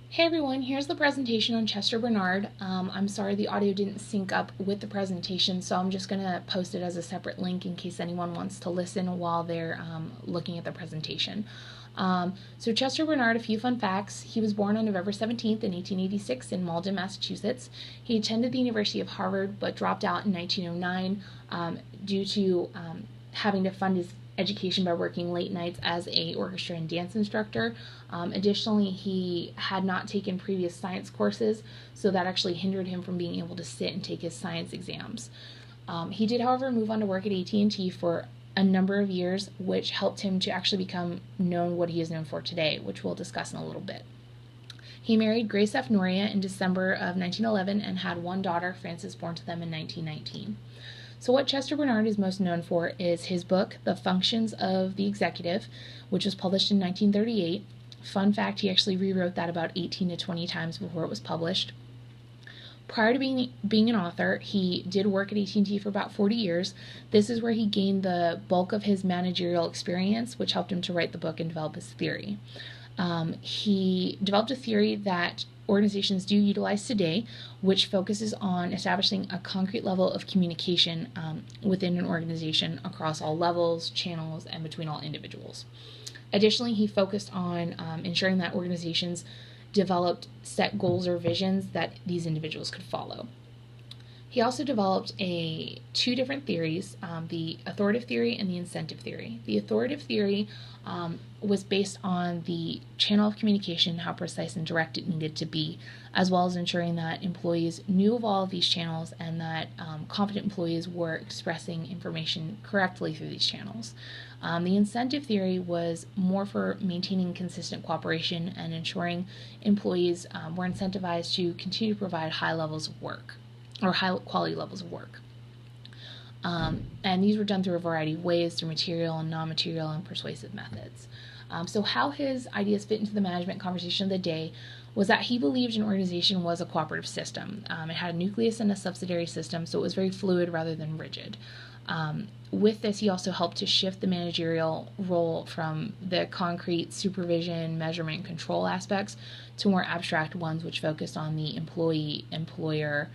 Hey everyone, here's the presentation on Chester Bernard. I'm sorry the audio didn't sync up with the presentation, so I'm just going to post it as a separate link in case anyone wants to listen while they're looking at the presentation. So Chester Bernard, a few fun facts. He was born on November 17th in 1886 in Malden, Massachusetts. He attended the University of Harvard but dropped out in 1909 due to having to fund his education by working late nights as a orchestra and dance instructor. Additionally, he had not taken previous science courses, so that actually hindered him from being able to sit and take his science exams. He did, however, move on to work at AT&T for a number of years, which helped him to actually become known what he is known for today, which we'll discuss in a little bit. He married Grace F. Noria in December of 1911 and had one daughter, Frances, born to them in 1919. So what Chester Bernard is most known for is his book, The Functions of the Executive, which was published in 1938. Fun fact, he actually rewrote that about 18 to 20 times before it was published. Prior to being an author, he did work at AT&T for about 40 years. This is where he gained the bulk of his managerial experience, which helped him to write the book and develop his theory. He developed a theory that organizations do utilize today, which focuses on establishing a concrete level of communication within an organization across all levels, channels, and between all individuals. Additionally, he focused on ensuring that organizations developed set goals or visions that these individuals could follow. He also developed two different theories, the authoritative theory and the incentive theory. The authoritative theory was based on the channel of communication, how precise and direct it needed to be, as well as ensuring that employees knew of all of these channels and that competent employees were expressing information correctly through these channels. The incentive theory was more for maintaining consistent cooperation and ensuring employees were incentivized to continue to provide high levels of work, or high quality levels of work. And these were done through a variety of ways, through material and non-material and persuasive methods. So how his ideas fit into the management conversation of the day was that he believed an organization was a cooperative system. It had a nucleus and a subsidiary system, so it was very fluid rather than rigid. With this, he also helped to shift the managerial role from the concrete supervision, measurement, and control aspects to more abstract ones which focused on the employee-employer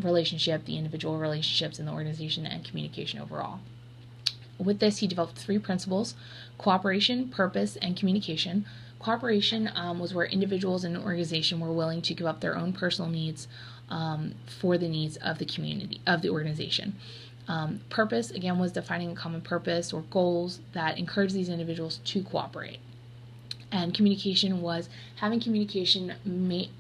relationship, the individual relationships in the organization, and communication overall. With this, he developed three principles: cooperation, purpose, and communication. Cooperation was where individuals in an organization were willing to give up their own personal needs for the needs of the community, of the organization. Purpose, again, was defining a common purpose or goals that encourage these individuals to cooperate. And communication was having communication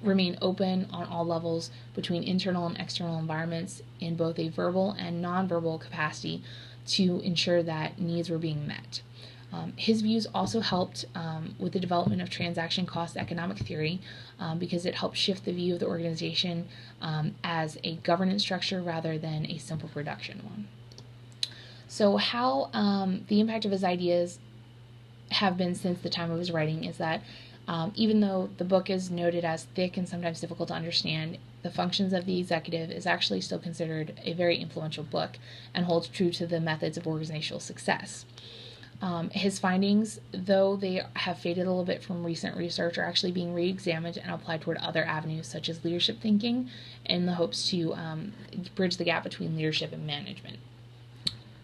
remain open on all levels between internal and external environments in both a verbal and nonverbal capacity to ensure that needs were being met. His views also helped with the development of transaction cost economic theory because it helped shift the view of the organization as a governance structure rather than a simple production one. So how the impact of his ideas have been since the time of his writing is that even though the book is noted as thick and sometimes difficult to understand, The Functions of the Executive is actually still considered a very influential book and holds true to the methods of organizational success. His findings, though they have faded a little bit from recent research, are actually being re-examined and applied toward other avenues such as leadership thinking in the hopes to bridge the gap between leadership and management.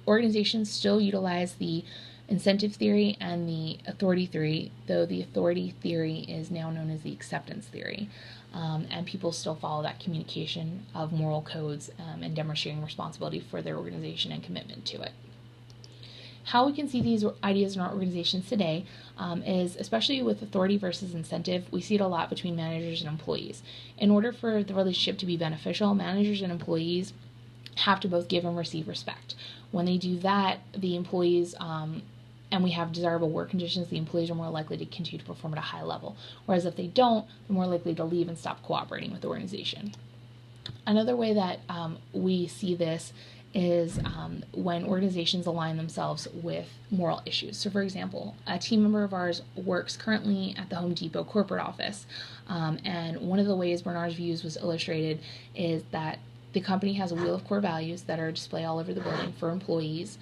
Organizations still utilize the incentive theory and the authority theory, though the authority theory is now known as the acceptance theory. And people still follow that communication of moral codes and demonstrating responsibility for their organization and commitment to it. How we can see these ideas in our organizations today is, especially with authority versus incentive, we see it a lot between managers and employees. In order for the relationship to be beneficial, managers and employees have to both give and receive respect. When they do that, the employees, and we have desirable work conditions, the employees are more likely to continue to perform at a high level. Whereas if they don't, they're more likely to leave and stop cooperating with the organization. Another way that we see this is when organizations align themselves with moral issues. So for example, a team member of ours works currently at the Home Depot corporate office, and one of the ways Bernard's views was illustrated is that the company has a wheel of core values that are displayed all over the building for employees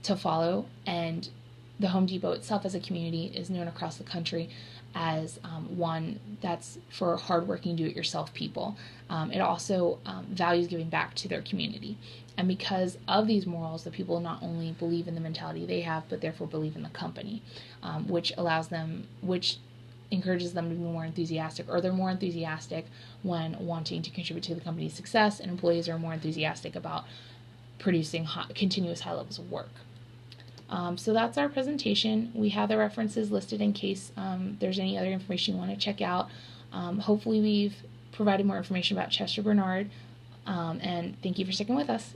to follow, and the Home Depot itself as a community is known across the country as one that's for hardworking, do-it-yourself people. It also values giving back to their community. And because of these morals, the people not only believe in the mentality they have, but therefore believe in the company, which encourages them to be more enthusiastic, or they're more enthusiastic when wanting to contribute to the company's success, and employees are more enthusiastic about producing continuous high levels of work. So that's our presentation. We have the references listed in case there's any other information you want to check out. Hopefully we've provided more information about Chester Bernard, and thank you for sticking with us.